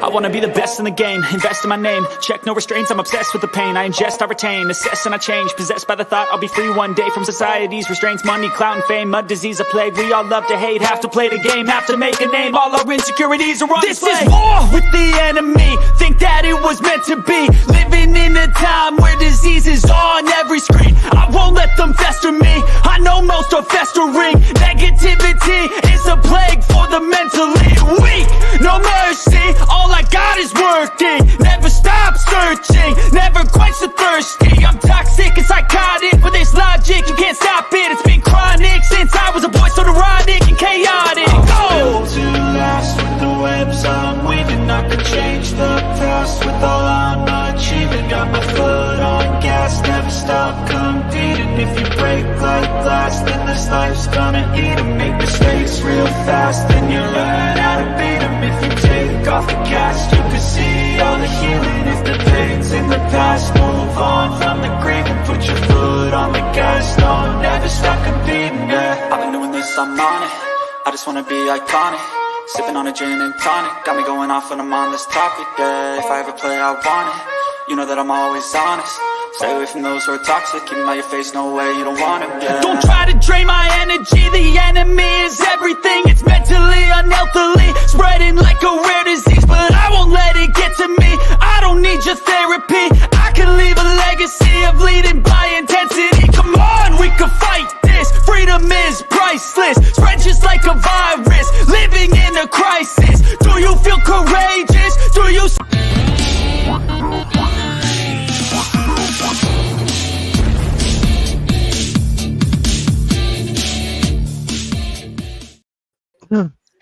I wanna be the best in the game, invest in my name. Check no restraints, I'm obsessed with the pain. I ingest, I retain, assess and I change. Possessed by the thought I'll be free one day from society's restraints. Money, clout and fame, mud, disease, a plague. We all love to hate, have to play the game, have to make a name. All our insecurities are on display. This is war with the enemy, think that it was meant to be. Living in a time where disease is on every screen. I won't let them fester me, I know most are festering. Negativity is a plague for the mentally weak. No mercy, all I got is working. Never stop searching, never quench the thirsty. I'm toxic and psychotic, with this logic, you can't stop it. It's been chronic since I was a boy, so neurotic and chaotic. Go! To last with the webs I'm weaving, I could change the past with all I'm achieving. Got my foot on gas, never stop competing. If you break like glass, then this life's gonna eat 'em. Make mistakes real fast, then you learn how to beat 'em. If you take off the cast, you can see all the healing. If the pain's in the past, move on from the grave and put your foot on the gas. No, never stop competing, yeah. I've been doing this, I'm on it. I just wanna be iconic. Sipping on a gin and tonic, got me going off when I'm on this topic, yeah. If I ever play, I want it. You know that I'm always honest. Stay away from those who are toxic. Keep them out your face, no way, you don't want it, yeah. Don't try to drain my energy. The enemy is everything. It's mentally, unhealthily, spreading like a rare disease. But I won't let it get to me. I don't need your therapy. I can leave a legacy of leading by intensity. Come on, we can fight this. Freedom is priceless. Spread just like a virus. Living in a crisis. Do you feel courageous? Do you...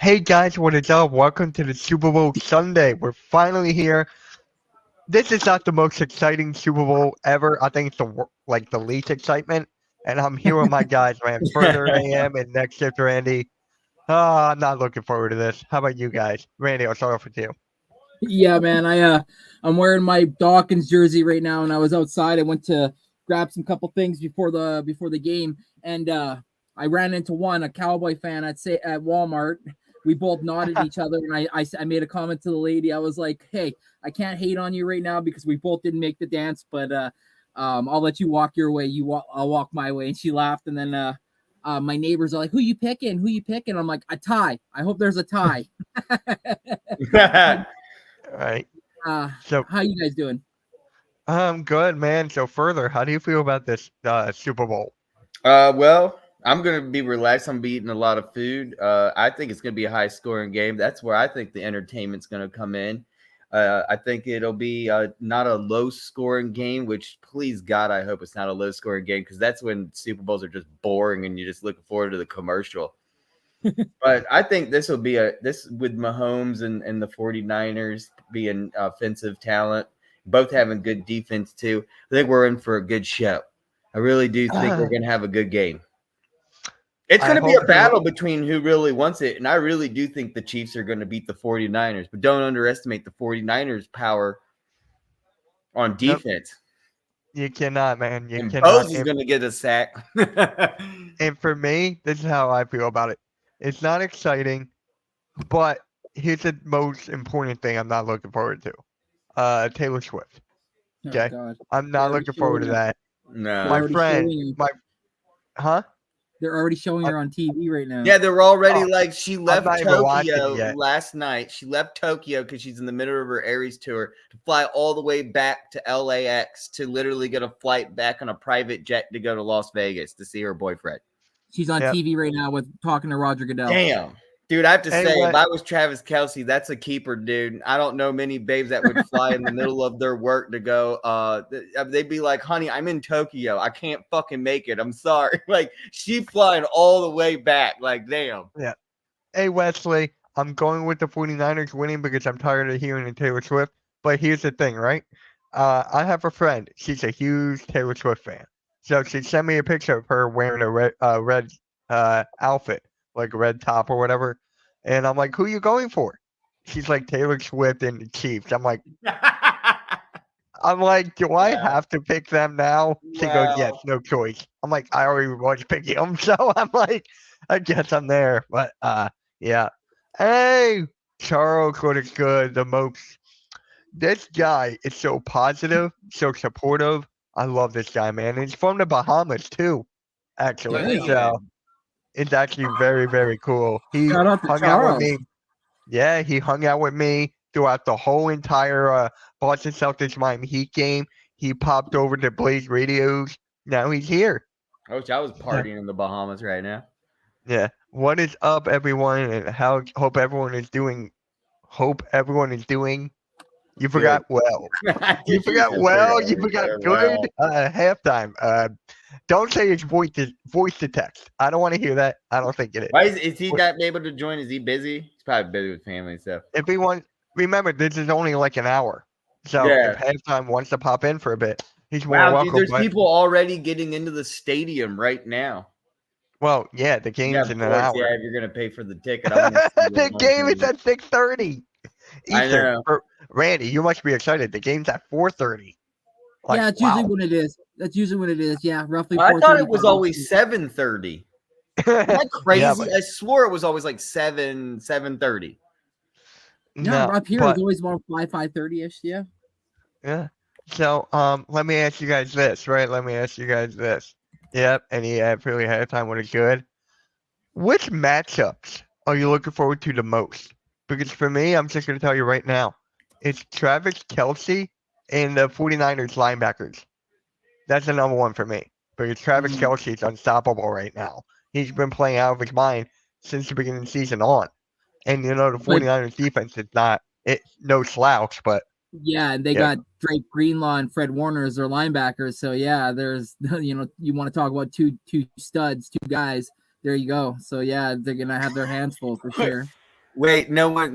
Hey guys, what is up? Welcome to the Super Bowl Sunday. We're finally here. This is not the most exciting Super Bowl ever. I think it's the least excitement. And I'm here with my guys, man. Further AM and Next Shift Randy. I'm not looking forward to this. How about you guys? Randy, I'll start off with you. Yeah, man. I'm wearing my Dawkins jersey right now, and I was outside. I went to grab some couple things before the game, and I ran into a Cowboy fan at Walmart. We both nodded at each other, and I made a comment to the lady. I was like, "Hey, I can't hate on you right now because we both didn't make the dance, but I'll let you walk your way. I'll walk my way." And she laughed, and then my neighbors are like, "Who you picking? Who you picking?" I'm like, "A tie. I hope there's a tie." All right. So how you guys doing? I'm good, man. So further, how do you feel about this Super Bowl? Well, I'm going to be relaxed. I'm eating a lot of food. I think it's going to be a high-scoring game. That's where I think the entertainment's going to come in. I think it'll be not a low-scoring game, which, please, God, I hope it's not a low-scoring game because that's when Super Bowls are just boring and you're just looking forward to the commercial. But I think this will be this with Mahomes and the 49ers being offensive talent, both having good defense, too. I think we're in for a good show. I really do think we're going to have a good game. It's going to be a battle between who really wants it, and I really do think the Chiefs are going to beat the 49ers, but don't underestimate the 49ers' power on defense. You cannot, man. You cannot. Bose is going to get a sack. And for me, this is how I feel about it. It's not exciting, but here's the most important thing I'm not looking forward to. Taylor Swift. Okay? Oh, I'm not looking forward to that. No. My friend, They're already showing her on TV right now. Yeah, they're already she left Tokyo last night. She left Tokyo because she's in the middle of her Aries tour to fly all the way back to LAX to literally get a flight back on a private jet to go to Las Vegas to see her boyfriend. She's on TV right now talking to Roger Goodell. Damn. Dude, I have to say, if I was Travis Kelce, that's a keeper, dude. I don't know many babes that would fly in the middle of their work to go. They'd be like, "Honey, I'm in Tokyo. I can't fucking make it. I'm sorry." Like, she flying all the way back. Like, damn. Yeah. Hey, Wesley, I'm going with the 49ers winning because I'm tired of hearing the Taylor Swift. But here's the thing, right? I have a friend. She's a huge Taylor Swift fan. So she sent me a picture of her wearing a red outfit, like a red top or whatever. And I'm like, who are you going for? She's like, Taylor Swift and the Chiefs. I'm like, do I have to pick them now? She goes, yes, no choice. I'm like, I already was picking them. So I'm like, I guess I'm there. But yeah. Hey, Charles looks good. The most. This guy is so positive, so supportive. I love this guy, man. He's from the Bahamas too, actually. Damn. So it's actually very, very cool. He Shout out to hung out with Charles. me. Yeah, he hung out with me throughout the whole entire Boston Celtics Miami Heat game. He popped over to Blaze Radios. Now he's here. I wish I was partying in the Bahamas right now. Yeah. What is up, everyone? And hope everyone is doing. Hope everyone is doing. You forgot well. You forgot well. You forgot good. Halftime. Don't say it's voice to text. I don't want to hear that. I don't think it is. Why is he not able to join? Is he busy? He's probably busy with family and stuff. Remember, this is only like an hour. So Yeah. if halftime wants to pop in for a bit, he's more Wow, welcome. dude, there's but- people already getting into the stadium right now. Well, yeah, the game's in an hour. Yeah, if you're gonna pay for the ticket, I wanna see The what game is happens. at 6:30. I Eastern. know. Randy, you must be excited. The game's at 4:30. Yeah, that's usually when it is. That's usually when it is. Yeah, roughly. I thought it 4:30. was always 7:30. Isn't that crazy? Yeah, but- I swore it was always like 7:30. No, up here but- it's always about 5:30ish. Yeah. Yeah. So, let me ask you guys this, right? Let me ask you guys this. Yep, and yeah, really had a time when it's good. Which matchups are you looking forward to the most? Because for me, I'm just going to tell you right now, it's Travis Kelce and the 49ers linebackers. That's the number one for me. Because Travis Kelce is unstoppable right now. He's been playing out of his mind since the beginning of the season on. And, the 49ers defense is no slouch, but Yeah, and they got Drake Greenlaw and Fred Warner as their linebackers. So yeah, there's you want to talk about two studs, two guys. There you go. So yeah, they're gonna have their hands full for sure. Wait,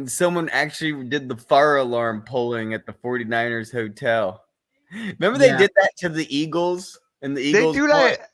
someone actually did the fire alarm polling at the 49ers hotel. Remember they did that to the Eagles and the Eagles they do that.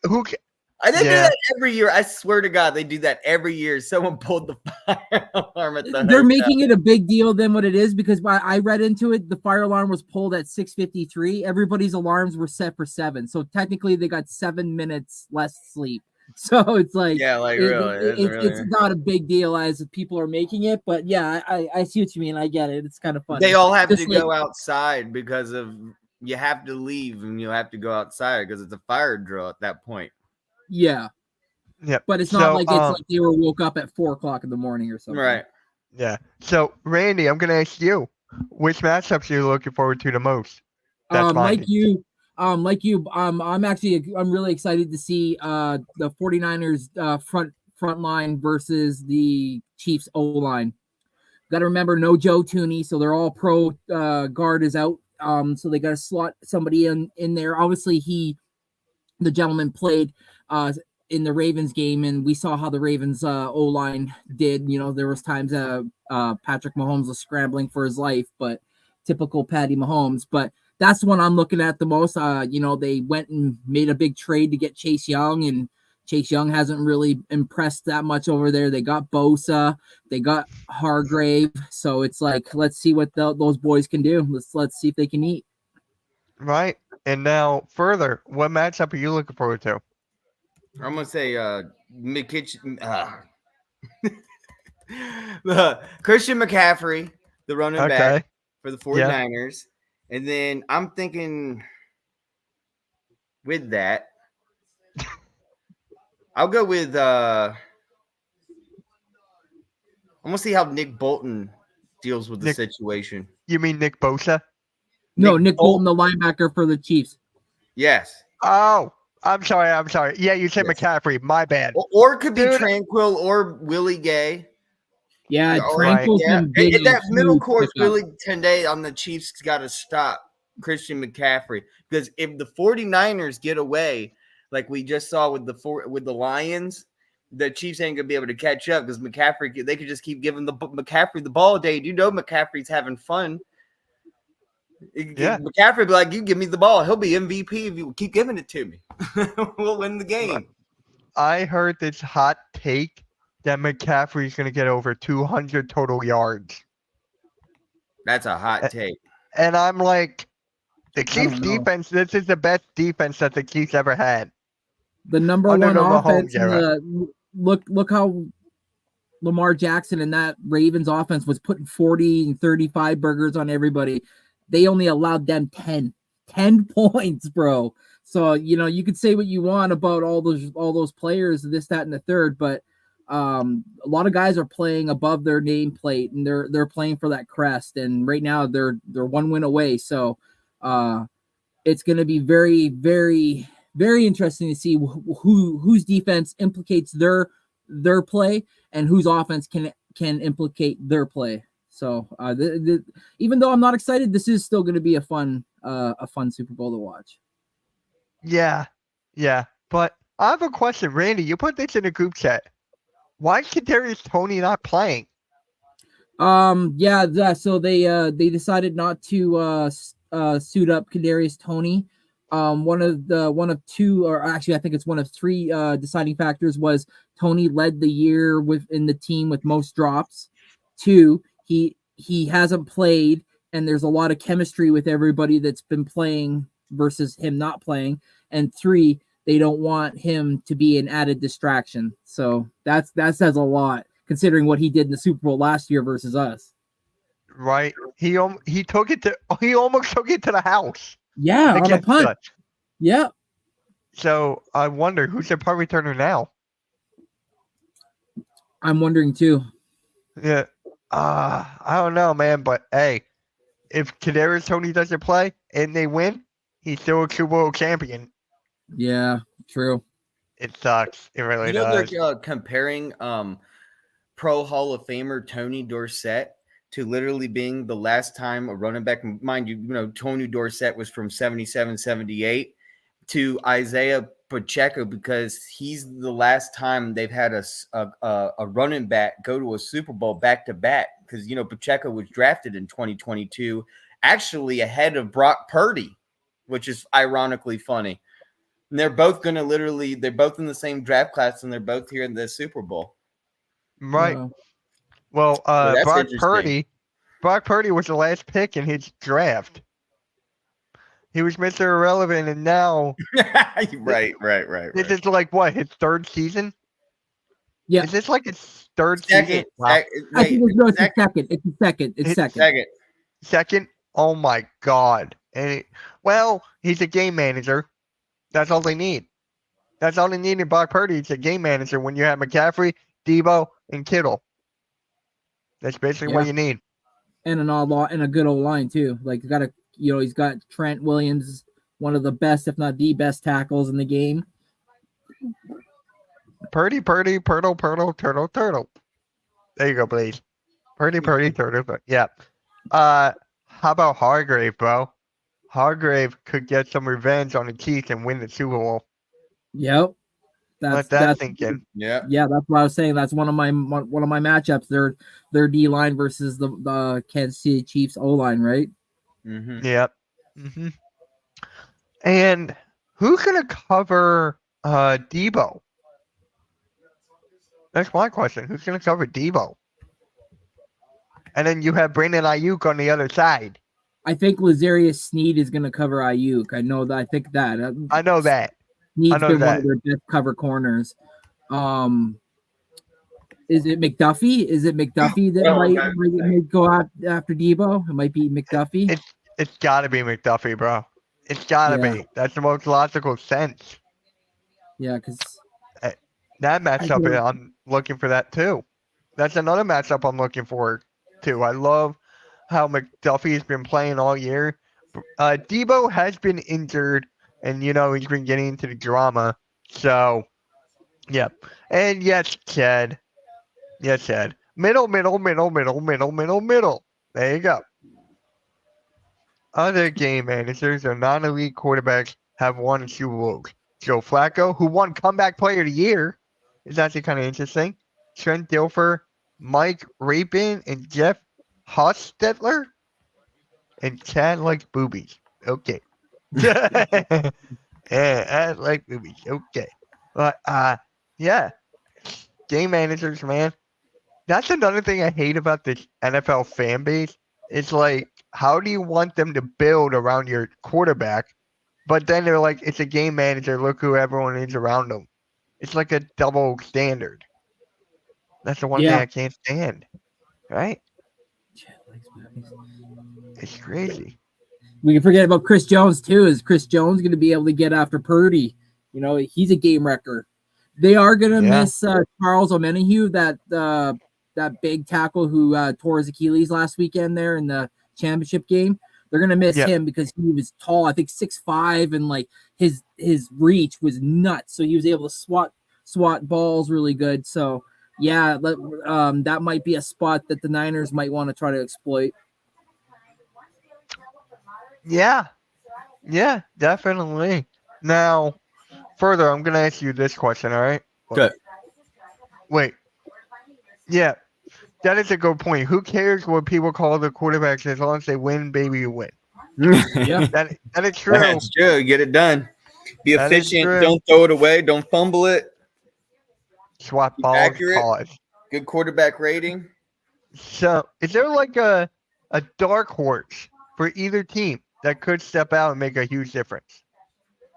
They do that every year. I swear to God, they do that every year. Someone pulled the fire alarm at the They're hotel. making it a big deal than what it is because I read into it. The fire alarm was pulled at 6:53. Everybody's alarms were set for 7. So technically they got 7 minutes less sleep. So it's like, it's not a big deal as people are making it, but yeah, I see what you mean. I get it. It's kind of funny. They all have Just to go outside because of you have to leave and you have to go outside because it's a fire drill at that point. Yeah. Yeah. But it's not like it's like they were woke up at 4:00 in the morning or something. Right. Yeah. So Randy, I'm gonna ask you, which matchups are you looking forward to the most? I'm really excited to see the 49ers front line versus the Chiefs O-line. Got to remember no Joe Tooney, so they're all pro guard is out. So they got to slot somebody in there. Obviously the gentleman played in the Ravens game, and we saw how the Ravens O-line did. There was times Patrick Mahomes was scrambling for his life, but typical Patty Mahomes. But that's the one I'm looking at the most. They went and made a big trade to get Chase Young, and Chase Young hasn't really impressed that much over there. They got Bosa, they got Hargrave, so it's like, let's see what those boys can do. Let's see if they can eat. Right. And now further, what matchup are you looking forward to? I'm gonna say Christian McCaffrey, the running back for the 49ers. Yeah. And then I'm thinking with that, I'll go with I'm gonna see how Nick Bolton deals with the situation. You mean Nick Bosa? No, Nick Bolton, the linebacker for the Chiefs. Yes. Oh, I'm sorry. Yeah, you said McCaffrey. My bad. Or it could be Tranquil or Willie Gay. Yeah, Tranquil's been big. That middle course, Willie Tende on the Chiefs got to stop Christian McCaffrey, because if the 49ers get away, like we just saw with the Lions, the Chiefs ain't gonna be able to catch up because McCaffrey. They could just keep giving McCaffrey the ball day. McCaffrey's having fun. Yeah. McCaffrey be like, you give me the ball. He'll be MVP if you keep giving it to me. We'll win the game. I heard this hot take that McCaffrey's going to get over 200 total yards. That's a hot take. And I'm like, the Chiefs defense, this is the best defense that the Chiefs ever had. The number one offense. Look how Lamar Jackson and that Ravens offense was putting 40 and 35 burgers on everybody. They only allowed them 10 points, bro. So, you could say what you want about all those players, this, that, and the third, but a lot of guys are playing above their nameplate and they're playing for that crest. And right now they're 1 win away. So it's going to be very, very, very interesting to see whose defense implicates their play and whose offense can implicate their play. So even though I'm not excited, this is still going to be a fun Super Bowl to watch. Yeah. But I have a question, Randy. You put this in a group chat. Why is Kadarius Toney not playing? So they decided not to suit up Kadarius Toney. One of two, or actually I think it's one of three deciding factors was Toney led the year within the team with most drops. 2, he hasn't played, and there's a lot of chemistry with everybody that's been playing versus him not playing. And 3, they don't want him to be an added distraction. So that says a lot considering what he did in the Super Bowl last year versus us. Right. He almost took it to the house. Yeah, on a punt. Us. Yeah. So I wonder who's the punt returner now. I'm wondering too. Yeah. I don't know, man. But hey, if Kadarius Toney doesn't play and they win, he's still a Super Bowl champion. Yeah, true. It sucks. It really does. They're comparing Pro Hall of Famer Tony Dorsett to literally being the last time a running back, mind you, Tony Dorsett was from 77, 78 to Isaiah Pacheco, because he's the last time they've had a running back go to a Super Bowl back to back, because Pacheco was drafted in 2022 actually ahead of Brock Purdy, which is ironically funny. And they're both they're both in the same draft class, and they're both here in the Super Bowl. Right. Well, Brock Purdy was the last pick in his draft. He was Mr. Irrelevant, and now right. This is like what, his third season? Yeah. Is this like his third second, season? Wow. I think it's second. Second? Oh my God. And he's a game manager. That's all they need. That's all they need in Brock Purdy. It's a game manager when you have McCaffrey, Debo, and Kittle. That's basically what you need. And a good old line too. Like he's got Trent Williams, one of the best, if not the best tackles in the game. Purdy, Turtle. There you go, please. Purdy, Turtle. Yeah. How about Hargrave, bro? Hargrave could get some revenge on the Chiefs and win the Super Bowl. Yep. That's thinking. Yeah. Yeah, that's what I was saying. That's one of my matchups. Their D line versus the Kansas City Chiefs O line, right? Mm-hmm. Yep. Mm-hmm. And who's gonna cover Debo? That's my question. Who's gonna cover Debo? And then you have Brandon Ayuk on the other side. I think Lazarius Sneed is gonna cover Ayuk. I know that. I know that. Sneed's been one of their best cover corners. Is it McDuffie? That might go out after Debo? It might be McDuffie. It's got to be McDuffie, bro. It's got to be. That's the most logical sense. Yeah, because that matchup, I'm looking for that too. That's another matchup I'm looking for too. I love how McDuffie's been playing all year. Debo has been injured, and he's been getting into the drama. So, yeah. And yes, Chad. Middle. There you go. Other game managers or non-elite quarterbacks have won Super Bowls. Joe Flacco, who won Comeback Player of the Year, is actually kind of interesting. Trent Dilfer, Mike Rapin, and Jeff Hostetler. And Chad likes boobies. Okay. Yeah, I like boobies. Okay. But, yeah. Game managers, man. That's another thing I hate about this NFL fan base. It's like, how do you want them to build around your quarterback? But then they're like, it's a game manager. Look who everyone is around them. It's like a double standard. That's the one thing Yeah. I can't stand. Right? It's crazy. We can forget about Chris Jones too. Is Chris Jones going to be able to get after Purdy? You know, he's a game wrecker. They are going to miss Charles Omenihu, that big tackle who tore his Achilles last weekend there in the championship game. They're going to miss him because he was tall, I think 6'5", and like his reach was nuts. So he was able to swat balls really good. So yeah, that might be a spot that the Niners might want to try to exploit. Yeah, definitely. Now, further, I'm going to ask you this question, all right? Good. Wait. Yeah, that is a good point. Who cares what people call the quarterbacks as long as they win, baby, you win. Yeah. That is true. That's true. Get it done. Be That is efficient. true. Don't throw it away. Don't fumble it. Swap Be balls, accurate. pause. Good quarterback rating. So, is there like a dark horse for either team that could step out and make a huge difference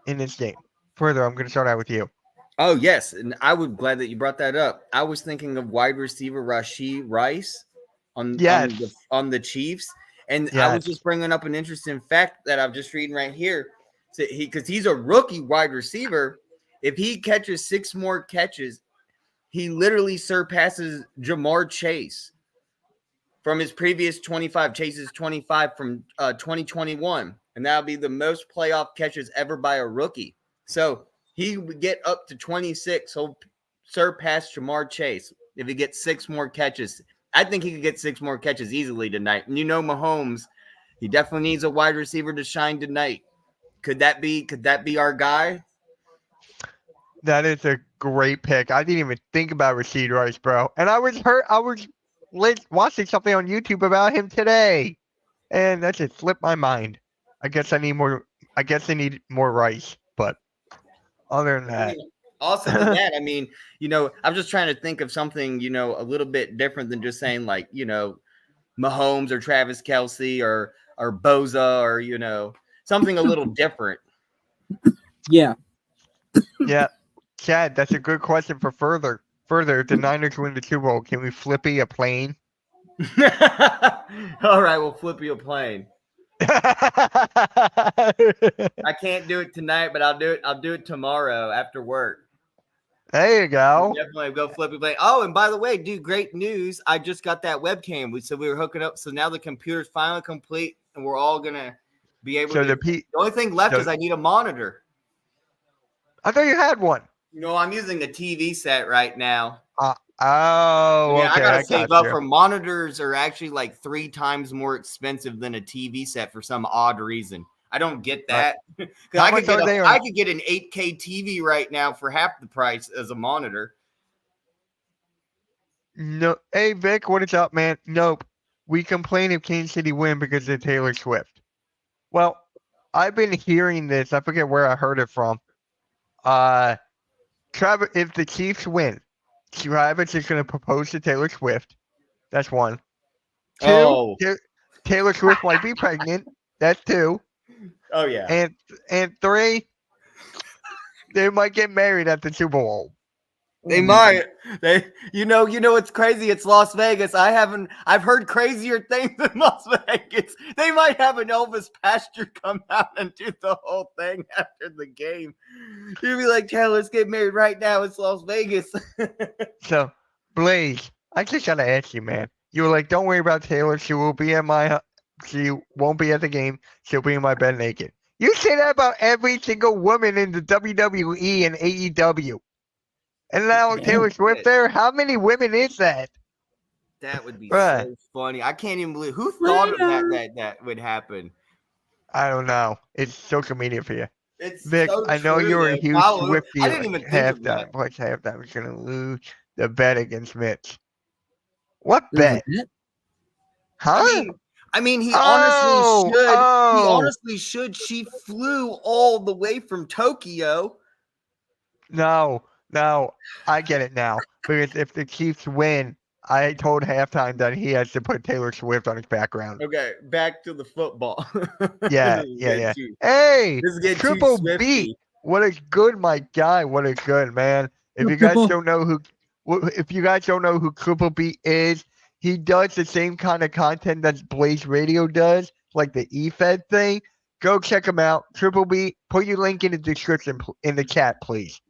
in this game? Further, I'm going to start out with you. Oh, yes. And I would glad that you brought that up. I was thinking of wide receiver Rashee Rice on the Chiefs. And I was just bringing up an interesting fact that I'm just reading right here. So because he's a rookie wide receiver. If he catches 6 more catches, he literally surpasses Jamar Chase from his previous 25. Chase's 25 from 2021. And that'll be the most playoff catches ever by a rookie. So he would get up to 26. He'll surpass Jamar Chase if he gets 6 more catches. I think he could get 6 more catches easily tonight. And you know Mahomes, he definitely needs a wide receiver to shine tonight. Could that be our guy? That is a great pick. I didn't even think about Rashee Rice, bro. And I was watching something on YouTube about him today, and that just slipped my mind. I guess I need more Rice, but other than that. Also to that, I mean, I'm just trying to think of something, a little bit different than just saying like, Mahomes or Travis Kelce or Boza or, something a little different. Yeah. Yeah. Chad, that's a good question for further. Further, if the Niners win the Super Bowl, can we flippy a plane? All right, we'll flip you a plane. I can't do it tonight, but I'll do it tomorrow after work. There you go. Definitely go flip a plane. Oh, and by the way, dude, great news. I just got that webcam. We said we were hooking up. So now the computer's finally complete and we're all gonna be able to the only thing left is I need a monitor. I thought you had one. No, I'm using a TV set right now. Okay, I gotta save up for monitors are actually like 3 times more expensive than a TV set for some odd reason. I don't get that. I could get an 8K TV right now for half the price as a monitor. No, hey Vic, what is up, man? Nope. We complain if Kansas City win because of Taylor Swift. Well, I've been hearing this. I forget where I heard it from. Travis, if the Chiefs win, Travis is going to propose to Taylor Swift. That's 1. 2, Taylor Swift might be pregnant. That's 2. Oh yeah. And 3, they might get married at the Super Bowl. They might. You know what's crazy? It's Las Vegas. I've heard crazier things in Las Vegas. They might have an Elvis pastor come out and do the whole thing after the game. You'd be like, "Taylor, let's get married right now. It's Las Vegas." So, Blaze, I just gotta ask you, man. You were like, "Don't worry about Taylor. She won't be at the game. She'll be in my bed naked." You say that about every single woman in the WWE and AEW. And now Taylor Swift there? How many women is that? That would be so funny. I can't even believe who thought of that would happen. I don't know. It's social media for you. It's Vic, so I know true, you're a though. huge Swiftie. I didn't even think of that. Halftime is gonna lose the bet against Mitch. What bet? Huh? I mean, he honestly should. He honestly should. She flew all the way from Tokyo. No, I get it now. Because if the Chiefs win, I told halftime that he has to put Taylor Swift on his background. Okay, back to the football. Yeah. Hey, Triple B. What a good, my guy. What a good, man. If you guys don't know if you guys don't know who Triple B is, he does the same kind of content that Blaze Radio does, like the eFed thing. Go check him out. Triple B, put your link in the description in the chat, please.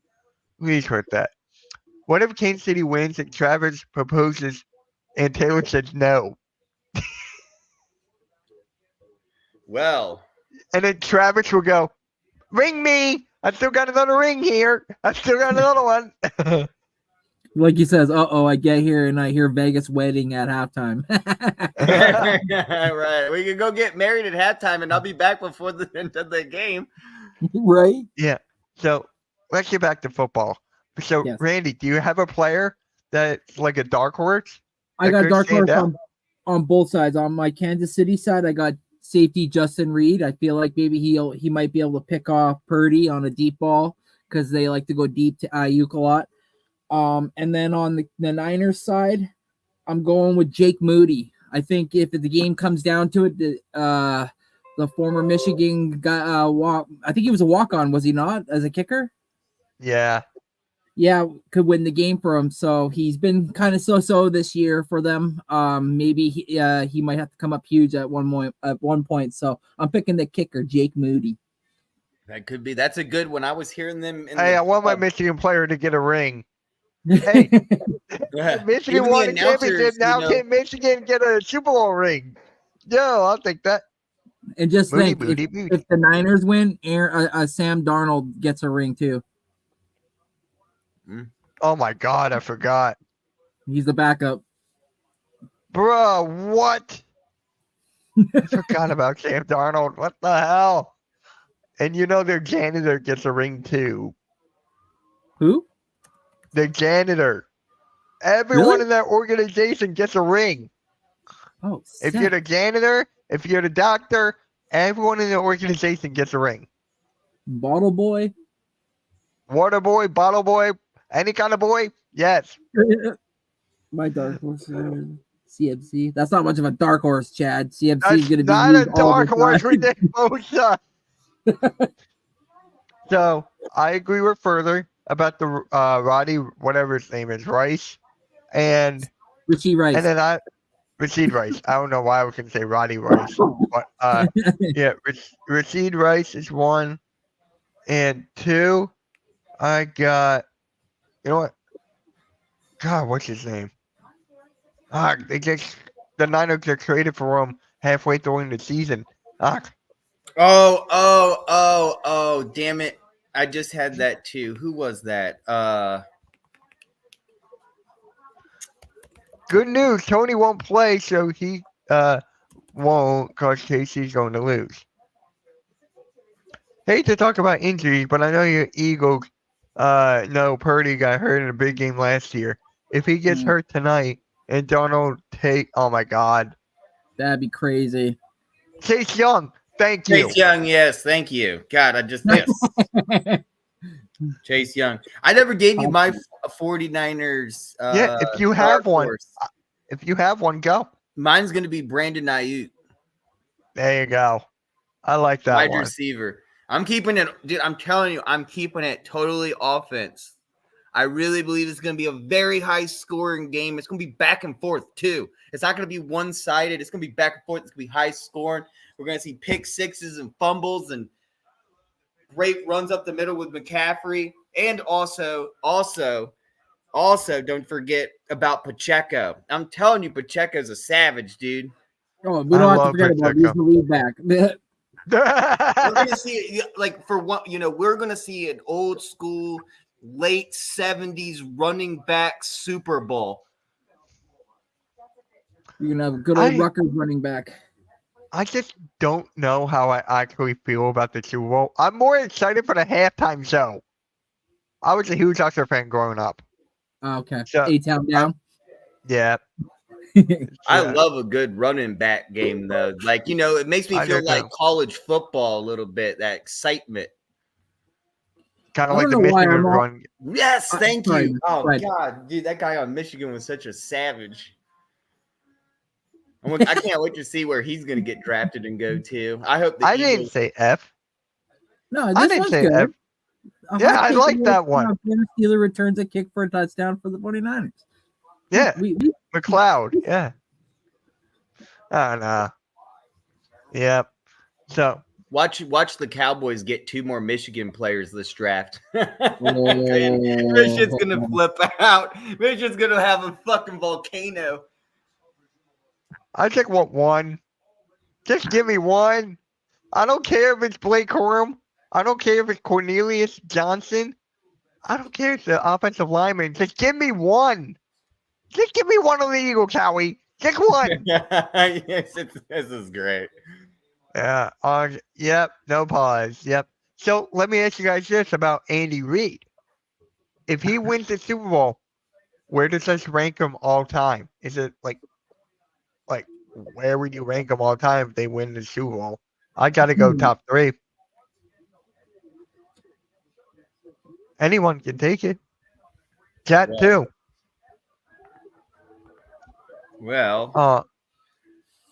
Please hit that. What if Kansas City wins and Travis proposes and Taylor says no? Well, And then Travis will go, ring me. I still got another ring here. I still got another one. Like he says, I get here and I hear Vegas wedding at halftime. right. We can go get married at halftime, and I'll be back before the end of the game. Right? Yeah. So let's get back to football. So, Yes. Randy, do you have a player that's like a dark horse? I that got could dark stand horse out? on both sides. On my Kansas City side, I got safety Justin Reed. I feel like maybe he might be able to pick off Purdy on a deep ball because they like to go deep to Ayuk a lot. And then on the Niners side, I'm going with Jake Moody. I think if the game comes down to it, the former Michigan guy, I think he was a walk-on, was he not, as a kicker? Yeah. Yeah, could win the game for him. So he's been kind of so this year for them. Maybe he might have to come up huge at one point. So I'm picking the kicker, Jake Moody. That could be. That's a good one. I was hearing them. Hey, I want my Michigan player to get a ring. Hey, Michigan Even won the the championship. announcers, Now you know- can Michigan get a Super Bowl ring? Yo, I'll take that. And just Moody, think, Moody, if, Moody. if the Niners win, Sam Darnold gets a ring too. Oh my God, I forgot. He's the backup. Bro, what? I forgot about Sam Darnold. What the hell? And you know their janitor gets a ring too. Who? The janitor. Everyone Really? in that organization gets a ring. Oh, If sick. you're the janitor, if you're the doctor, everyone in the organization gets a ring. Bottle boy. Water boy, bottle boy, any kind of boy, yes. My dark horse. CMC. That's not much of a dark horse, Chad. CMC That's is going to be not a used all dark the horse time. with Nick Bosa. So I agree with further about the Roddy, whatever his name is, Rice, and Richie Rice. then Rashid Rice. I don't know why I was gonna say Roddy Rice, but yeah, Rashid Rice is one, and two, I got, you know what? God, what's his name? The Niners just traded for him halfway during the season. Oh, damn it. I just had that too. Who was that? Good news. Tony won't play, so he won't because Casey's going to lose. Hate to talk about injuries, but I know your Eagles know Purdy got hurt in a big game last year. If he gets hurt tonight and Donald oh my God. That'd be crazy. Chase Young, thank you. Chase Young, yes, thank you. God, yes. Chase Young. I never gave you my 49ers. Yeah, if you have one. If you have one, go. Mine's going to be Brandon Ayuk. There you go. I like that Wide one. receiver. I'm keeping it, dude. I'm telling you, I'm keeping it totally offense. I really believe it's going to be a very high scoring game. It's going to be back and forth too. It's not going to be one sided. It's going to be back and forth. It's going to be high scoring. We're going to see pick sixes and fumbles and great runs up the middle with McCaffrey. And also don't forget about Pacheco. I'm telling you, Pacheco's a savage, dude. Oh, we don't have to forget about he's the lead back. We're gonna see, like, for what, we're gonna see an old school late 70s running back Super Bowl. You're gonna have a good old Rutgers running back. I just don't know how I actually feel about the Super Bowl. I'm more excited for the halftime show. I was a huge Usher fan growing up. Oh, okay. So, A-Town down. Yeah. I love a good running back game, though. Like, it makes me feel like college football a little bit, that excitement. Kind of like the Michigan run. Yes, thank you. Oh, right. God, dude, that guy on Michigan was such a savage. I can't wait to see where he's going to get drafted and go to. I hope I didn't say F. No, I didn't say good. F. Yeah, I like that one. Steeler returns a kick for a touchdown for the 49ers. Yeah, We McLeod. Yeah. I don't know. Yep. So Watch the Cowboys get 2 more Michigan players this draft. Oh. Michigan's gonna flip out. Michigan's gonna have a fucking volcano. I just want one. Just give me one. I don't care if it's Blake Corum. I don't care if it's Cornelius Johnson. I don't care if it's the offensive lineman. Just give me one. Just give me one of the Eagles, Howie. Just one. Yes, this is great. Yeah. Yep. No pause. Yep. So let me ask you guys this about Andy Reid. If he wins the Super Bowl, where does this rank him all time? Is it like where would you rank him all time if they win the Super Bowl? I got to go top 3. Anyone can take it. Cat too. Well,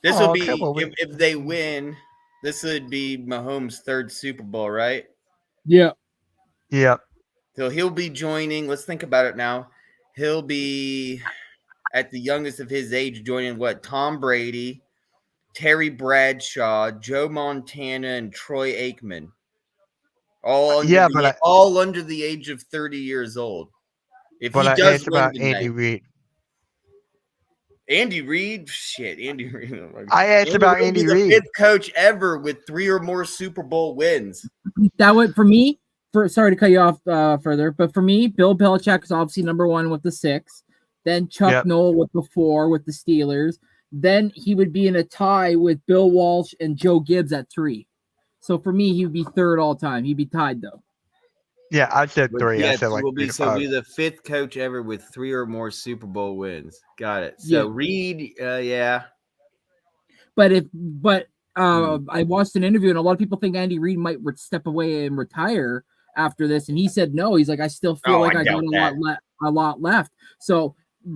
this will be if they win. This would be Mahomes' 3rd Super Bowl, right? Yeah. Yeah. So he'll be joining. Let's think about it now. He'll be at the youngest of his age joining what? Tom Brady, Terry Bradshaw, Joe Montana, and Troy Aikman. All under the age of 30 years old. If he does win about tonight. Andy Reid. Andy Reid, shit, Andy Reid. I asked about Andy Reid. The 5th coach ever with 3 or more Super Bowl wins. That would for me. Sorry to cut you off further, but for me, Bill Belichick is obviously number 1 with the 6. Then Chuck Noll with the 4 with the Steelers. Then he would be in a tie with Bill Walsh and Joe Gibbs at 3. So for me, he would be 3rd all time. He'd be tied though. Yeah, I said 3. Yeah, I said will be 3 to 5. be the 5th coach ever with 3 or more Super Bowl wins. Got it. So Reid, yeah. But I watched an interview and a lot of people think Andy Reid might step away and retire after this, and he said no. He's like, I still feel like I got a lot left. So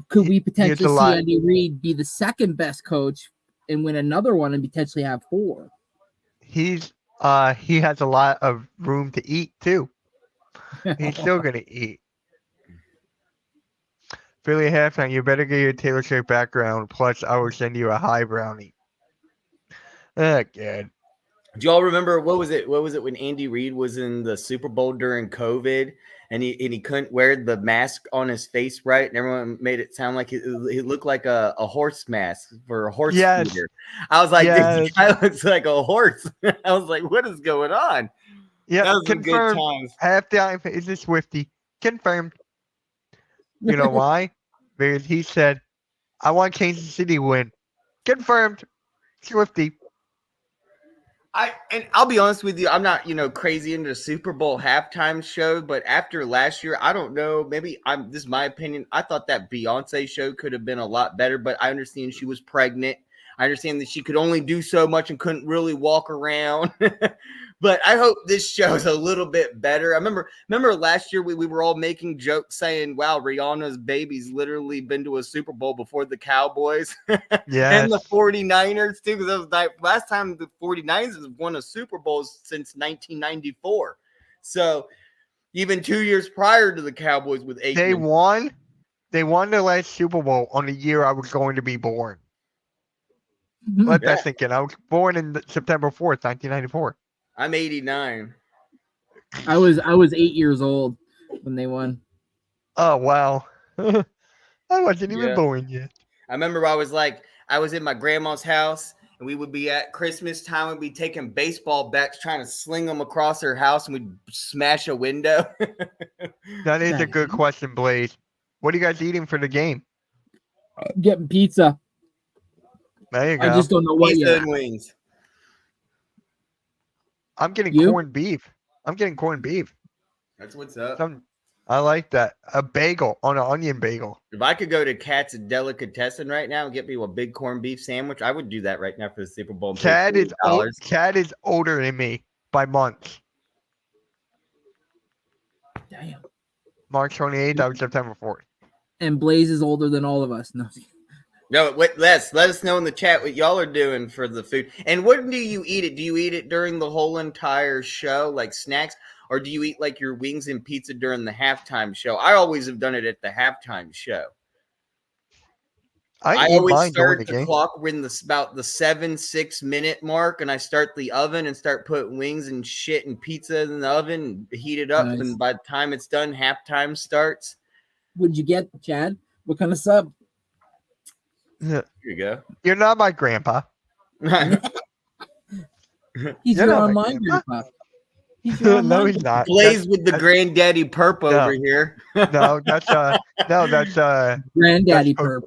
could we potentially see Andy Reid be the 2nd best coach and win another one and potentially have 4? He has a lot of room to eat too. He's still gonna eat. Philly halftime, you better get your Taylor Swift background. Plus, I will send you a high brownie. Good. Do y'all remember what was it when Andy Reid was in the Super Bowl during COVID and he couldn't wear the mask on his face right, and everyone made it sound like he looked like a horse mask for a horse feeder. I was like, this guy looks like a horse. I was like, what is going on? Yeah, that was confirmed. Good times. Halftime is a Swiftie. Confirmed. You know why? Because he said, I want Kansas City to win. Confirmed. Swiftie. I'll be honest with you, I'm not, crazy into the Super Bowl halftime show, but after last year, I don't know, maybe this is my opinion. I thought that Beyonce show could have been a lot better, but I understand she was pregnant. I understand that she could only do so much and couldn't really walk around. But I hope this show's a little bit better. I remember last year we were all making jokes saying, wow, Rihanna's baby's literally been to a Super Bowl before the Cowboys. Yeah. And the 49ers too, because that was the last time the 49ers have won a Super Bowl since 1994. So even 2 years prior to the Cowboys with 8. They won the last Super Bowl on the year I was going to be born. Let that sink in. I was born in September 4th, 1994. I'm 89. I was 8 years old when they won. Oh wow. I wasn't even born yet. I remember I was in my grandma's house and we would be at Christmas time, we'd be taking baseball bats trying to sling them across her house and we'd smash a window. That is a good question, Blaze. What are you guys eating for the game? Getting pizza. There you go. I just don't know what pizza yet. And wings. I'm getting corned beef. That's what's up. I like that. A bagel on an onion bagel. If I could go to Cat's Delicatessen right now and get me a big corned beef sandwich, I would do that right now for the Super Bowl. Cat is older than me by months. Damn. March 28th, I was September 4th. And Blaze is older than all of us. No, wait, let us know in the chat what y'all are doing for the food. And when do you eat it? Do you eat it during the whole entire show, like snacks? or do you eat like your wings and pizza during the halftime show? I always have done it at the halftime show. I eat always mine during start the the game. clock when about the 7-6 minute mark, and I start the oven and start putting wings and shit and pizza in the oven, and heat it up, Nice. and by the time it's done, halftime starts. What'd you get, Chad? What kind of sub? Yeah. Here you go. You're not my grandpa. He's You're your not my online grandpa. grandpa. He's your No, online he's not. Plays with the that's- granddaddy perp over here. No, that's granddaddy that's perp.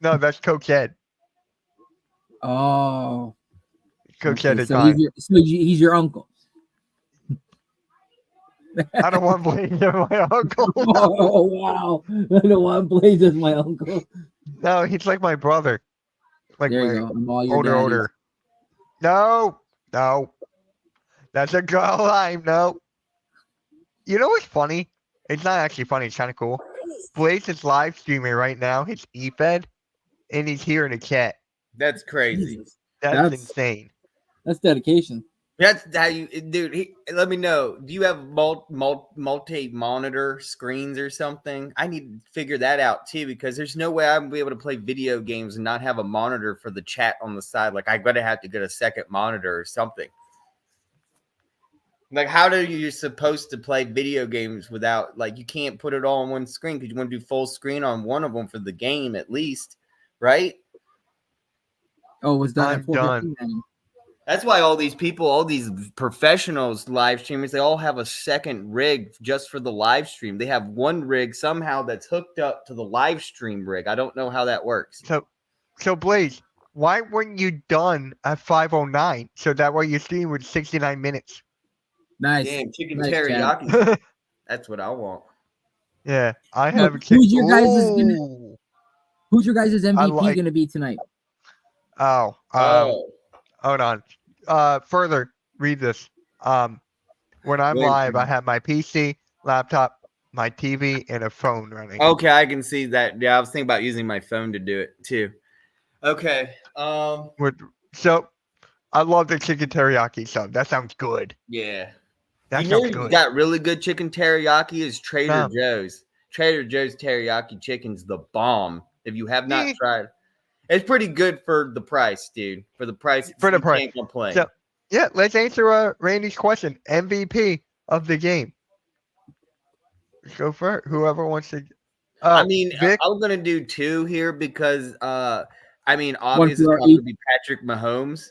no, that's Coach Ed. Oh. Coach Okay, Ed is so mine. he's your uncle. I don't want to blame my uncle. Oh wow! I don't want to Blaze as my uncle. No, he's like my brother. Like There you my go. I'm all your daddies. older. No. That's a girl line. No. You know what's funny? It's not actually funny. It's kind of cool. Blaze is live streaming right now. His e-fed, and he's here in the chat. That's crazy. Jesus. That's insane. That's dedication. That's how you, dude. Let me know. Do you have multi-monitor screens or something? I need to figure that out too, because there's no way I'm gonna be able to play video games and not have a monitor for the chat on the side. Like I gotta have to get a second monitor or something. Like how are you supposed to play video games without, like, you can't put it all on one screen because you want to do full screen on one of them for the game at least, right? Oh, it was done I'm at 4:15 then. That's why all these people, all these professionals, live streamers, they all have a second rig just for the live stream. They have one rig somehow that's hooked up to the live stream rig. I don't know how that works. So Blaze, why weren't you done at 5:09? So that way your stream was 69 minutes. Nice. Damn, chicken Nice, teriyaki. That's what I want. Yeah, I Now, have a who's your guys' Ooh. Who's your guys' MVP like- going to be tonight? Hold on. Further, read this. When I'm Wait. live, I have my PC, laptop, my TV, and a phone running. Okay, I can see that. Yeah, I was thinking about using my phone to do it too. Okay. So, I love the chicken teriyaki sub. That sounds good. Yeah. That You know sounds who good. got really good chicken teriyaki is Trader No. Joe's. Trader Joe's teriyaki chicken's the bomb. If you have not Yeah. tried, it's pretty good for the price, dude. For the price, For the you price. can't complain. So, yeah, let's answer Randy's question. MVP of the game. Go for it. Whoever wants to. I mean, Vic, I'm gonna do two here because I mean, for obviously it's our probably each. gonna be Patrick Mahomes,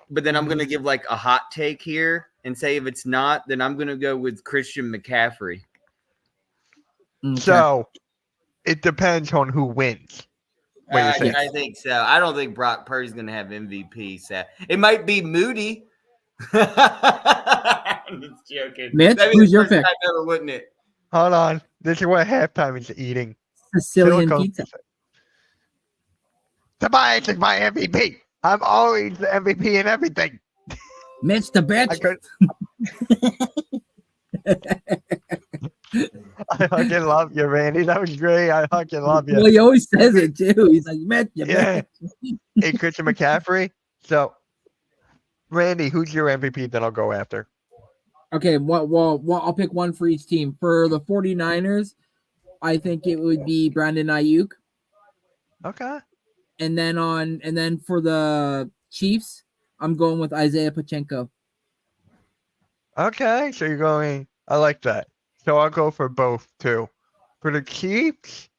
but then I'm gonna give like a hot take here and say if it's not, then I'm gonna go with Christian McCaffrey. Okay. so it depends on who wins. What do you think? I think so. I don't think Brock Purdy's gonna have MVP. So it might be Moody. I'm just joking. Mitch, That'd be who's the your first pick? time ever, wouldn't it? Hold on. This is what halftime is eating. Sicilian Silicone pizza. Tobias is my MVP. I'm always the MVP in everything. Mitch the bitch. I fucking love you, Randy. That was great. I fucking love you. Well, he always says it too. He's like, Mitch, you Yeah. bitch. Hey, Christian McCaffrey. So, Randy, who's your MVP that I'll go after? Okay, well, I'll pick one for each team. For the 49ers, I think it would be Brandon Ayuk. Okay. And then for the Chiefs, I'm going with Isaiah Pacheco. Okay. So you're going. I like that. So I'll go for both too. For the Chiefs,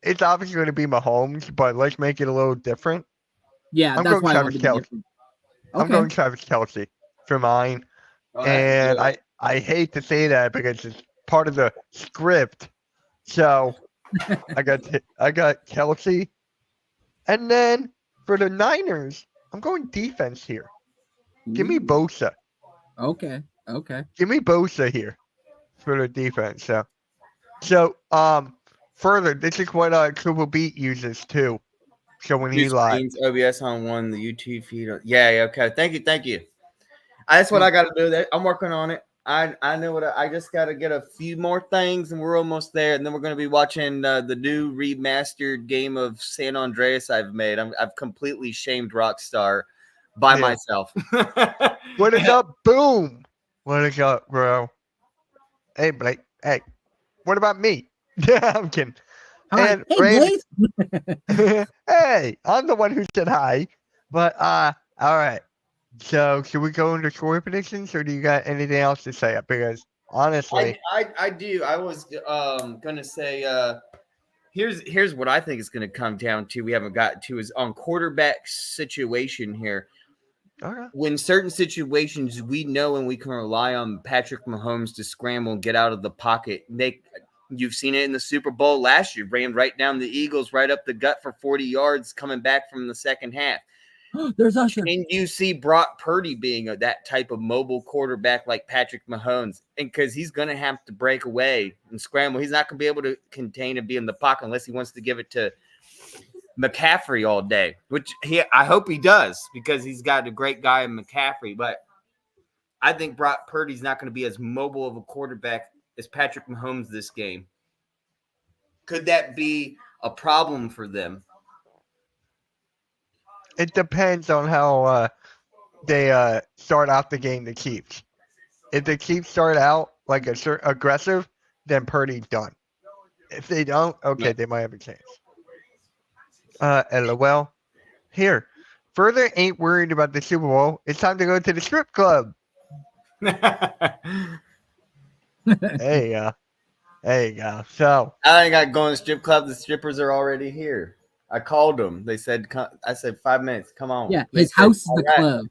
it's obviously going to be Mahomes, but let's make it a little different. Yeah, I'm that's going why I Travis wanted to be Kelce. different. I'm Okay. going Travis Kelce for mine. Oh, that's And good. I hate to say that because it's part of the script. So I got Kelsey. And then for the Niners, I'm going defense here. Give me Bosa. Okay. Give me Bosa here for the defense. So further, this is what Triple Beat uses too. So when Two he live. screens, OBS on one, the YouTube feed. Yeah, okay. Thank you. That's what I got to do. I'm working on it. I know what I just got to get a few more things, and we're almost there. And then we're going to be watching the new remastered game of San Andreas I've made. I've completely shamed Rockstar by myself. What is up? Boom. What is up, bro? Hey, Blake. Hey, what about me? Yeah, I'm kidding. Hi. And Hey, Randy, Blaze. hey, I'm the one who said hi. But all right. So should we go into score predictions, or do you got anything else to say? Because honestly, I do. I was gonna say here's what I think it's gonna come down to. We haven't got to is on quarterback situation here. okay. When certain situations we know and we can rely on Patrick Mahomes to scramble and get out of the pocket, you've seen it in the Super Bowl last year, ran right down the Eagles, right up the gut for 40 yards coming back from the second half. There's Usher. And you see Brock Purdy being that type of mobile quarterback like Patrick Mahomes, and because he's going to have to break away and scramble. He's not going to be able to contain and be in the pocket unless he wants to give it to McCaffrey all day, which I hope he does because he's got a great guy in McCaffrey. But I think Brock Purdy's not going to be as mobile of a quarterback as Patrick Mahomes this game. Could that be a problem for them? It depends on how they start out the game. The Chiefs. If the Chiefs start out like aggressive, then Purdy done. If they don't, okay, they might have a chance. LOL. Here, further ain't worried about the Super Bowl. It's time to go to the strip club. There you go. There you go. So I ain't got to go in the strip club. The strippers are already here. I called them. They said, I said 5 minutes. Come on. Yeah, They his said, house is "All the right." club.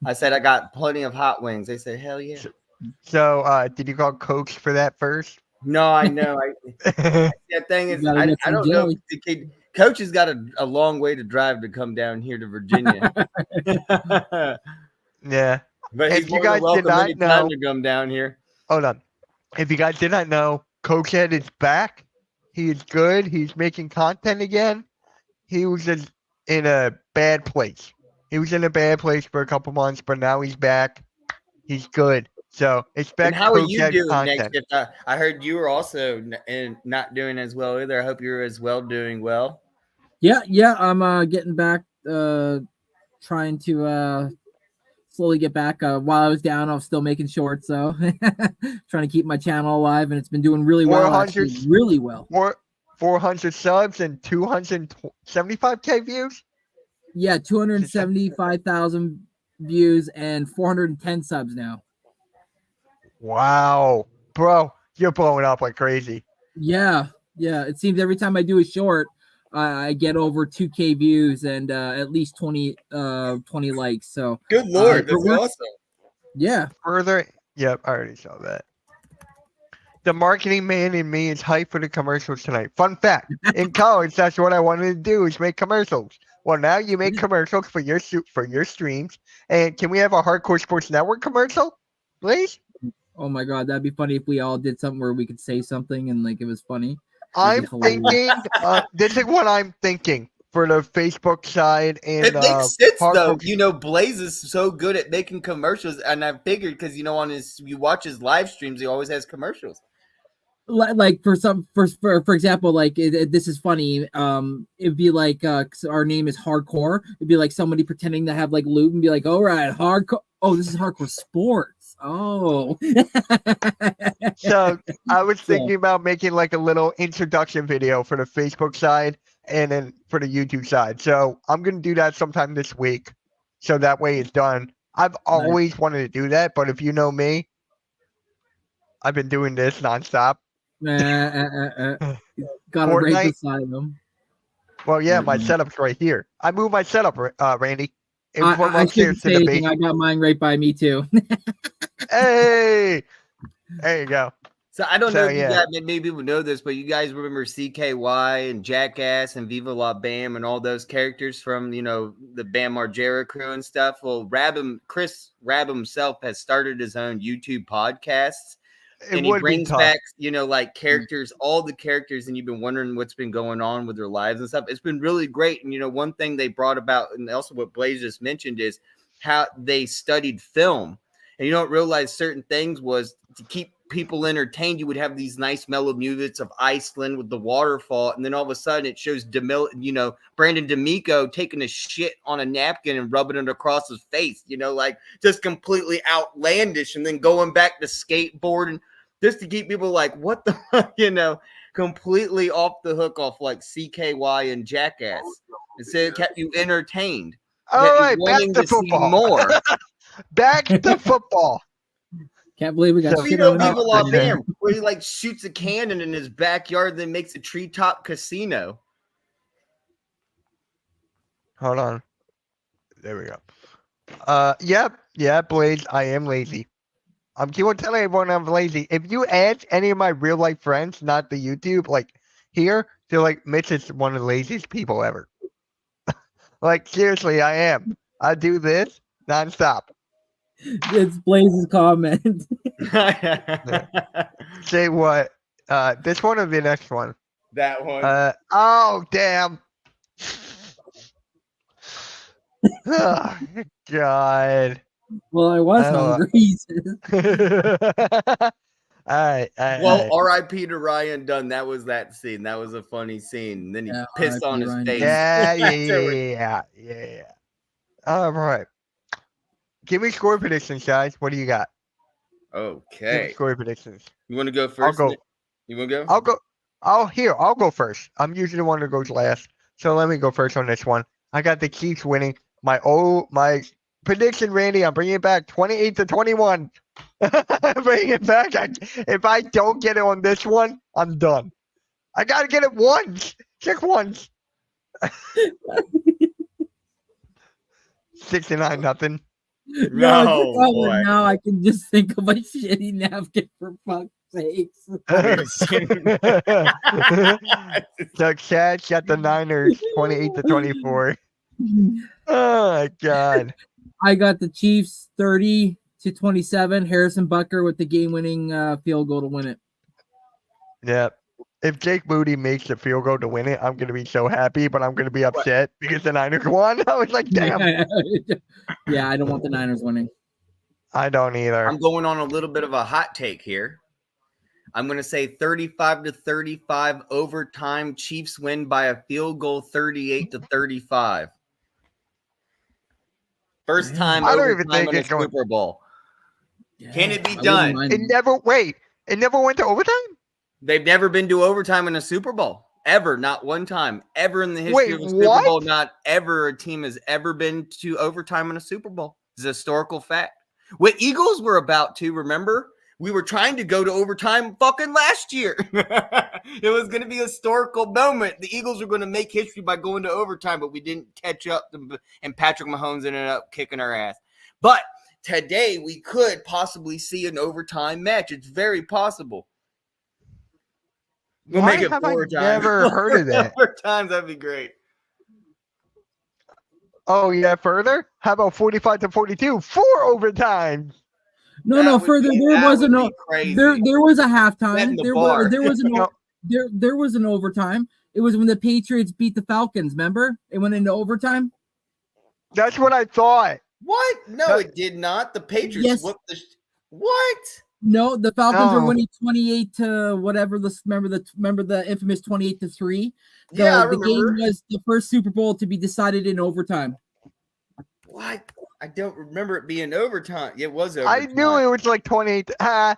I said, I got plenty of hot wings. They said, hell yeah. So, did you call Coach for that first? No, I know. That thing is, You gotta get I some don't know. jelly. If the kid, Coach has got a long way to drive to come down here to Virginia. Yeah. But If he's you more guys than did welcome not anytime know- to come down here. Hold on. If you guys did not know, Cokehead is back. He is good. He's making content again. He was in a bad place. He was in a bad place for a couple months, but now he's back. He's good. So expect And how are you Cokehead doing content. next? I heard you were also not doing as well either. I hope you're as well doing well. Yeah. I'm getting back. Trying to slowly get back. While I was down, I was still making shorts, so trying to keep my channel alive, and it's been doing really well. 400 Actually, really well. 400 subs and 275K views. Yeah, 275,000 views and 410 subs now. Wow, bro, you're blowing up like crazy. Yeah. It seems every time I do a short, I get over 2K views and at least 20 likes. So Good Lord, that's we're- awesome. yeah. Further, yep, I already saw that. The marketing man in me is hyped for the commercials tonight. Fun fact: in college, that's what I wanted to do is make commercials. Well, now you make commercials for your streams. And can we have a Hardcore Sports Network commercial, please? Oh my god, that'd be funny if we all did something where we could say something and like it was funny. I'm hilarious. thinking. This is what I'm thinking for the Facebook side and It makes sense though. Hardcore. You know, Blaze is so good at making commercials, and I figured because on you watch his live streams, he always has commercials. Like for example, like this is funny. It'd be like our name is Hardcore. It'd be like somebody pretending to have like loot and be like, all right, hardcore. Oh, this is Hardcore Sports. Oh. So I was thinking about making like a little introduction video for the Facebook side and then for the YouTube side. So I'm gonna do that sometime this week. So that way it's done. I've always wanted to do that, but if you know me, I've been doing this nonstop. Gotta Fortnite? right beside them. Well, yeah, my setup's right here. I moved my setup, Randy. It was from I upstairs shouldn't say to the anything. I basement. got mine right by me too. Hey, there you go. So I don't So, know if you yeah. guys, maybe people know this, but you guys remember CKY and Jackass and Viva La Bam and all those characters from the Bam Margera crew and stuff. Well, Chris Rab himself has started his own YouTube podcasts. It And he would be brings tough. back, like characters, all the characters, and you've been wondering what's been going on with their lives and stuff. It's been really great. And, one thing they brought about, and also what Blaze just mentioned, is how they studied film. And you don't realize certain things was to keep people entertained. You would have these nice mellow musics of Iceland with the waterfall. And then all of a sudden it shows Brandon D'Amico taking a shit on a napkin and rubbing it across his face, like just completely outlandish. And then going back to skateboarding. just to keep people like, what the fuck, completely off the hook off like CKY and Jackass. Instead, it kept you entertained. All Kept you right, back wanting to to see football. more. Back to football. Can't believe we got So, shit Vito on Viva that. La Bam, where he like shoots a cannon in his backyard, then makes a treetop casino. Hold on. There we go. Yeah, Blaze, I am lazy. I'm keep on telling everyone I'm lazy. If you ask any of my real life friends, not the YouTube, like here, they're like, Mitch is one of the laziest people ever. Like, seriously, I am. I do this nonstop. It's Blaze's comment. Say what? This one or the next one? That one. Oh, damn. Oh, God. Well, I was Oh, hungry. All right. Well, R.I.P. to Ryan Dunn. That was that scene. That was a funny scene. Then he Yeah, pissed on R.I.P. his Ryan face. Yeah. All right. Give me score predictions, guys. What do you got? Give me Okay. score predictions. You want to go first? I'll go. Nick? You want to go? I'll go. I'll go first. I'm usually the one who goes last. So let me go first on this one. I got the Chiefs winning. My prediction, Randy, I'm bringing it back 28-21. Bring it back. If I don't get it on this one, I'm done. I got to get it once. Just once. 69-0. No, boy. Now I can just think of my shitty napkin for fuck's sakes. So Chad got the Niners 28-24. Oh my God. I got the Chiefs 30-27. Harrison Butker with the game-winning field goal to win it. Yeah. If Jake Moody makes the field goal to win it, I'm gonna be so happy, but I'm gonna be upset because the Niners won. I was like, damn. Yeah, I don't want the Niners winning. I don't either. I'm going on a little bit of a hot take here. I'm going to say 35-35 overtime. Chiefs win by a field goal, 38-35. First time I don't even overtime think in a it's going. Super Bowl. Yeah, Can it be I wouldn't done? mind. It never went to overtime? They've never been to overtime in a Super Bowl. Ever. Not one time. Ever in the history Wait, of a Super what? Bowl. Not ever a team has ever been to overtime in a Super Bowl. It's a historical fact. What Eagles were about to, remember? We were trying to go to overtime fucking last year. It was going to be a historical moment. The Eagles were going to make history by going to overtime, but we didn't catch up, and Patrick Mahomes ended up kicking our ass. But today we could possibly see an overtime match. It's very possible. We'll Why make it have I 4 times. never heard of that? 4 times, that'd be great. Oh yeah, further? How about 45-42? 4 overtime. No, further. There wasn't no. There was a halftime. There was an overtime. It was when the Patriots beat the Falcons. Remember? It went into overtime. That's what I thought. What? No, it did not. The Patriots whooped the. What? No, the Falcons were No. winning 28 to whatever. Remember the infamous 28-3. Yeah, I The remember. game was the first Super Bowl to be decided in overtime. What? I don't remember it being overtime. It was overtime. I knew it was like 28. I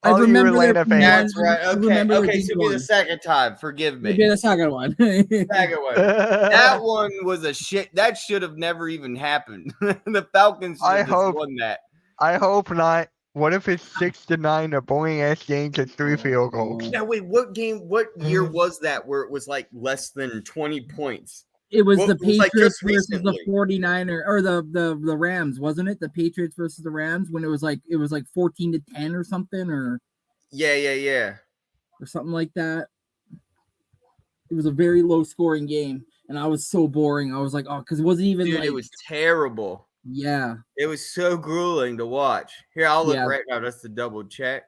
All you remember Atlanta there fans. That's right. I Okay. remember Okay. it So being be the second time. Forgive me. Maybe the second one. Second one. That one was a shit. That should have never even happened. The Falcons should have just won that. I hope not. What if it's 6-9, a boring ass game to 3 field goals? Now wait, what year was that where it was like less than 20 points? It was What the was, like, Patriots just versus recently? the 49er or the Rams, wasn't it? The Patriots versus the Rams when it was like 14-10 or something or Yeah. something like that. It was a very low scoring game, and I was so boring. I was like, oh, because it wasn't even Dude, like it was terrible. yeah. It was so grueling to watch. Here, I'll look Yeah. right now just to double check.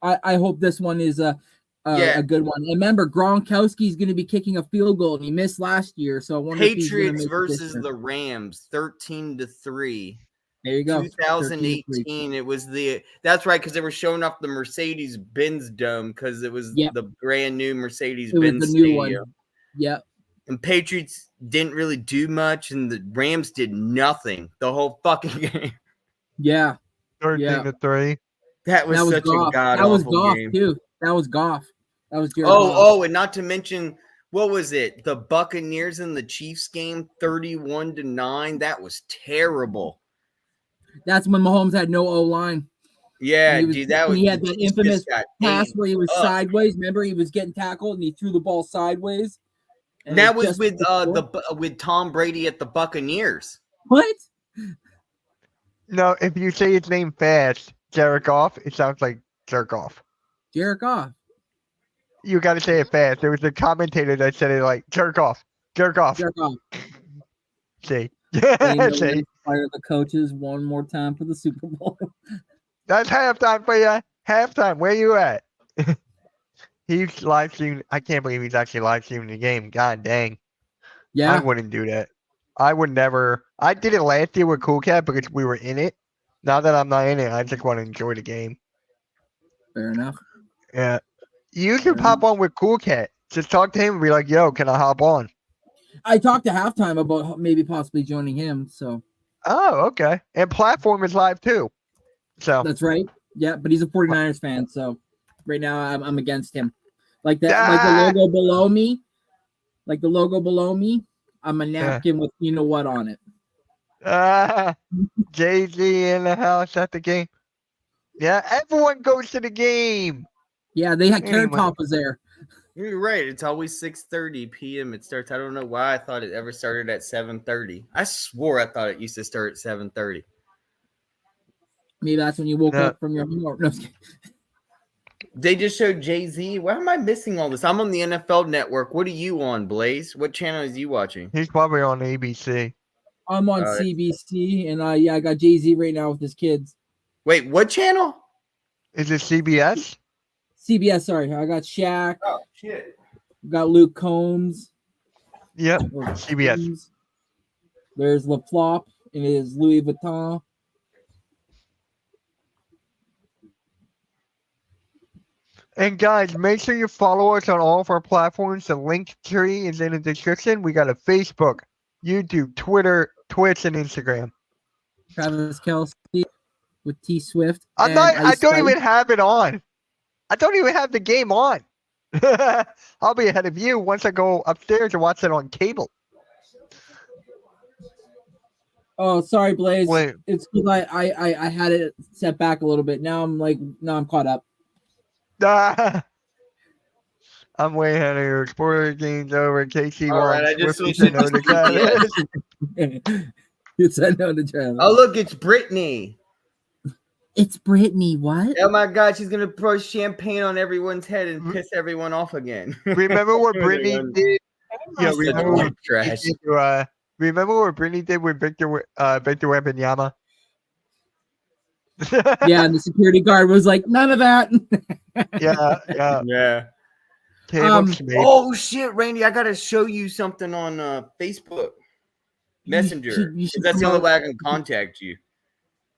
I hope this one is a good one. And remember, Gronkowski's going to be kicking a field goal, and he missed last year. So I wonder if he's gonna Patriots make it this versus year. the Rams, 13-3. There you go. 2018. It was that's right, because they were showing off the Mercedes-Benz Dome because it was the brand new It was Mercedes-Benz the new Stadium. one. Yeah. And Patriots didn't really do much, and the Rams did nothing the whole fucking game. Yeah. 13-3. That was such a Goff. god That was awful Goff game. too. That was Goff. That was Jared Goff. Oh, and not to mention, what was it? The Buccaneers and the Chiefs game, 31-9. That was terrible. That's when Mahomes had no O line. Yeah, Dude, that was. he had that infamous pass pass where he was sideways. Remember, he was getting tackled and he threw the ball sideways. And that was just with Tom Brady at the Buccaneers. what? No, if you say his name fast, Jared Goff, it sounds like jerk off. Jared Goff. You got to say it fast. There was a commentator that said it like jerk off, jerk off. Jared Goff. See, See. Fire the coaches one more time for the Super Bowl. That's halftime for you. Halftime. Where you at? He's live streaming. I can't believe he's actually live streaming the game. God dang. Yeah. I wouldn't do that. I would never. I did it last year with Cool Cat because we were in it. Now that I'm not in it, I just want to enjoy the game. Fair enough. Yeah. You should pop on with Cool Cat. Just talk to him and be like, yo, can I hop on? I talked to halftime about maybe possibly joining him. So Oh, okay. And Platform is live too. So that's right. Yeah, but he's a 49ers fan. So right now I'm against him. Like that, like the logo below me. Like the logo below me. I'm a napkin with you know what on it. Jay-Z in the house at the game. Yeah, everyone goes to the game. Yeah, they had Carrot Anyway. Top was there. You're right. It's always 6:30 p.m. It starts. I don't know why I thought it ever started at 7:30. I swore I thought it used to start at 7:30. Maybe that's when you woke up from your homework. No, They just showed Jay-Z. Why am I missing all this? I'm on the NFL Network. What are you on, Blaze? What channel is you watching? He's probably on ABC. I'm on CBC, and I got Jay-Z right now with his kids. Wait, what channel? Is it CBS? CBS, sorry. I got Shaq. Oh, shit. Got Luke Combs. Yep, or CBS. Combs. There's LaFlop in his Louis Vuitton. And guys, make sure you follow us on all of our platforms. The link tree is in the description. We got a Facebook, YouTube, Twitter, Twitch, and Instagram. Travis Kelce with T Swift. I don't even have it on. I don't even have the game on. I'll be ahead of you once I go upstairs and watch it on cable. Oh, sorry, Blaze. Wait. It's because I had it set back a little bit. Now I'm caught up. I'm way ahead of you. Spoiler game's over. KC All right, won. I just Swifty switched said no to Travis. You said no to Travis. Oh, look, it's Brittany. It's Brittany. What? Oh, my God. She's going to pour champagne on everyone's head and piss everyone off again. Remember what Brittany did? Yeah, remember what trash. remember what Brittany did with Victor Wembanyama? Yeah, and the security guard was like, none of that. Yeah. Yeah. Caleb Smith. Oh, shit, Randy. I got to show you something on Facebook Messenger. You should That's the only promote- way I can contact you.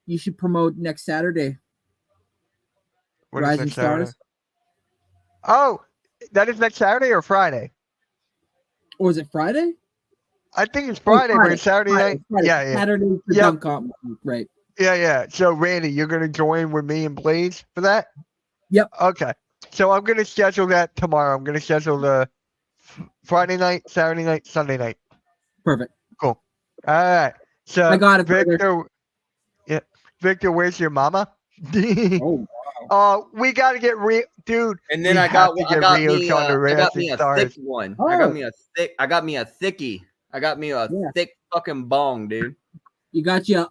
You should promote next Saturday. What is Rising next Saturday? Stars. Oh, that is next Saturday or Friday? Or is it Friday? I think it's Friday, but it's Saturday night. Friday. Yeah. Saturday for Yeah. dunk comp. Right. Yeah. So, Randy, you're going to join with me and Blaze for that? Yep. Okay. So, I'm going to schedule that tomorrow. I'm going to schedule the Friday night, Saturday night, Sunday night. Perfect. Cool. All right. So, I got it, brother. Victor. Yeah. Victor, where's your mama? Oh, We got to get real. Dude. And then we I have got to get Rios on the me Rising a Stars. thick one. Oh. I got me a thickie. I got me a thick fucking bong, dude. you got you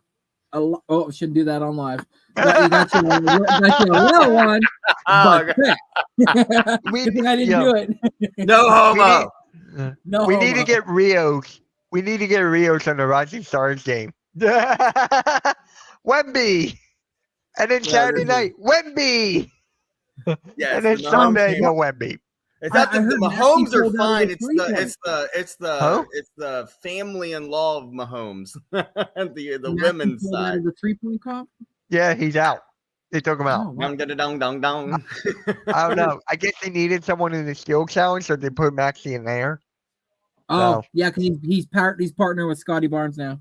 oh, shouldn't do that on live. You got you a little one, Oh, but thick. Good thing I didn't do it. no homo. No, We need to homo. get Rios. We need to get Rios on the Rising Stars game. Wemby. And then Saturday night, Wemby. Yes, And then the Sunday, Mahomes. no Wemby. It's not I the heard Mahomes Messi are pulled out fine. the It's Huh? the family-in-law of Mahomes, the Messi women's pulled out side. of the 3-point comp. Yeah, he's out. They took him out. Oh, wow. Dong, dong, dong, dong, dong. I don't know. I guess they needed someone in the skill challenge, so they put Maxie in there. Oh, No. yeah, because he's partner with Scotty Barnes now.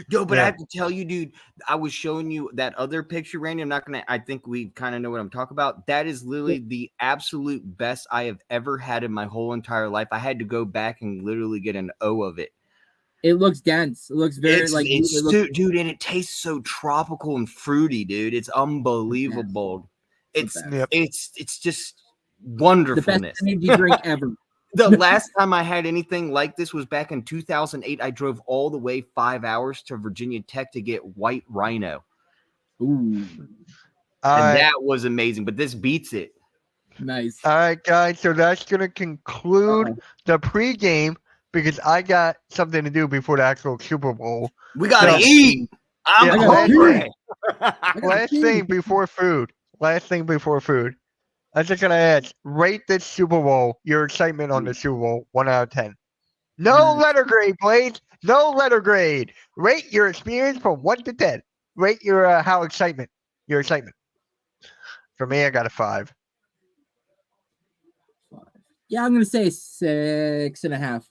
Yo, but I Yeah. have to tell you, dude, I was showing you that other picture, Randy. I think we kind of know what I'm talking about. That is literally the absolute best I have ever had in my whole entire life. I had to go back and literally get an O of it. It looks dense. It looks very It's it looks, dude, and it tastes so tropical and fruity, dude. It's unbelievable. It's Yep. it's just the best wonderfulness. energy drink ever. The last time I had anything like this was back in 2008. I drove all the way 5 hours to Virginia Tech to get White Rhino. Ooh, And that was amazing, but this beats it. nice. All right, guys. So that's going to conclude the pregame because I got something to do before the actual Super Bowl. We gotta So- eat. I'm Yeah, hungry. Last thing before food. I'm just going to ask, rate this Super Bowl, your excitement on the Super Bowl, 1 out of 10. No letter grade, Blaze. No letter grade. Rate your experience from 1 to 10. Rate your your excitement. For me, I got a 5. Yeah, I'm gonna say 6.5.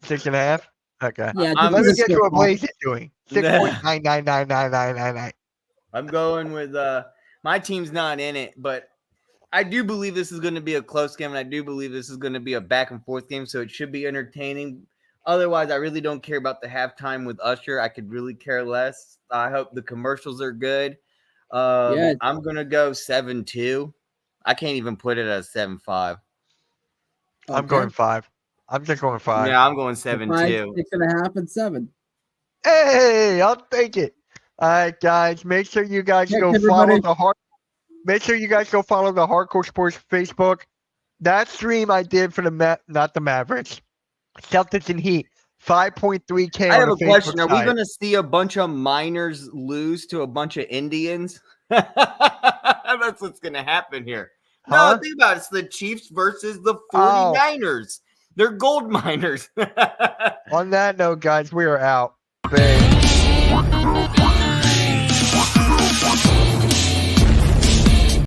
6.5. Okay. Yeah, I'm- Let me this is get to a what Blaze is doing. 6.9999999. I'm going with my team's not in it, but I do believe this is going to be a close game, and I do believe this is going to be a back and forth game, so it should be entertaining. Otherwise, I really don't care about the halftime with Usher. I could really care less. I hope the commercials are good. Yeah. I'm going to go 7-2. I can't even put it as 7-5. I'm going 5. I'm just going 5. Yeah, I'm going 5, 7-2. 6.5, and 7. Hey, I'll take it. All right, guys. Make sure you guys Thanks, go everybody. Make sure you guys go follow the Hardcore Sports Facebook. That stream I did for not the Mavericks, Celtics and Heat. 5.3K. I have on a the question. Facebook Are we side. going to see a bunch of miners lose to a bunch of Indians? That's what's going to happen here. Huh? No, think about it. It's the Chiefs versus the Oh. 49ers. They're gold miners. On that note, guys, we are out. Bang.